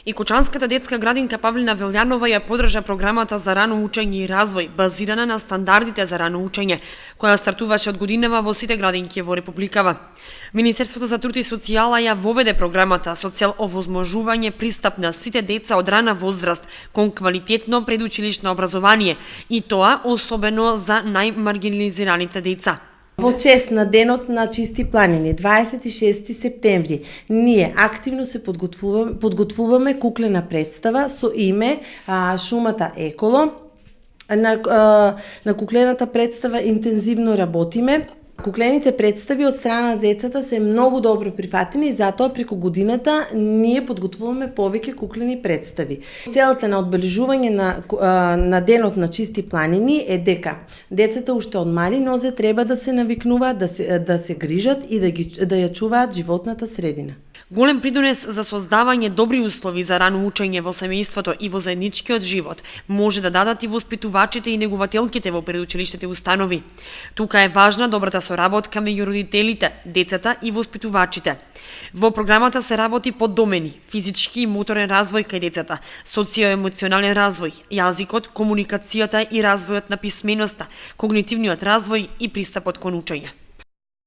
И Кочанската детска градинка Павлина Велјанова ја подржа програмата за рано учење и развој, базирана на стандардите за рано учење, која стартуваше од годинава во сите градинки во Републикава. Министерството за труд и социјала ја воведе програмата со цел овозможување пристап на сите деца од рана возраст кон квалитетно предучилишно образование, и тоа особено за најмаргинализираните деца. Во чест на денот на Чисти планини, 26 септември, ние активно се подготвуваме куклена представа со име Шумата Еколо. На куклената представа интензивно работиме. Куклените представи од страна на децата се многу добро прифатени и затоа преку годината ние подготвуваме повеќе куклени представи. Целата на одбележување на денот на Чисти планини е дека децата уште од мали нозе треба да се навикнуваат, да се грижат и да ја чуваат животната средина. Голем придонес за создавање добри услови за рано учење во семејството и во заедничкиот живот може да дадат и воспитувачите и негователките во предучилиштните установи. Тука е важна добрата соработка меѓу родителите, децата и воспитувачите. Во програмата се работи по домени: физички и моторен развој кај децата, социоемоционален развој, јазикот, комуникацијата и развојот на писменоста, когнитивниот развој и пристапот кон учење.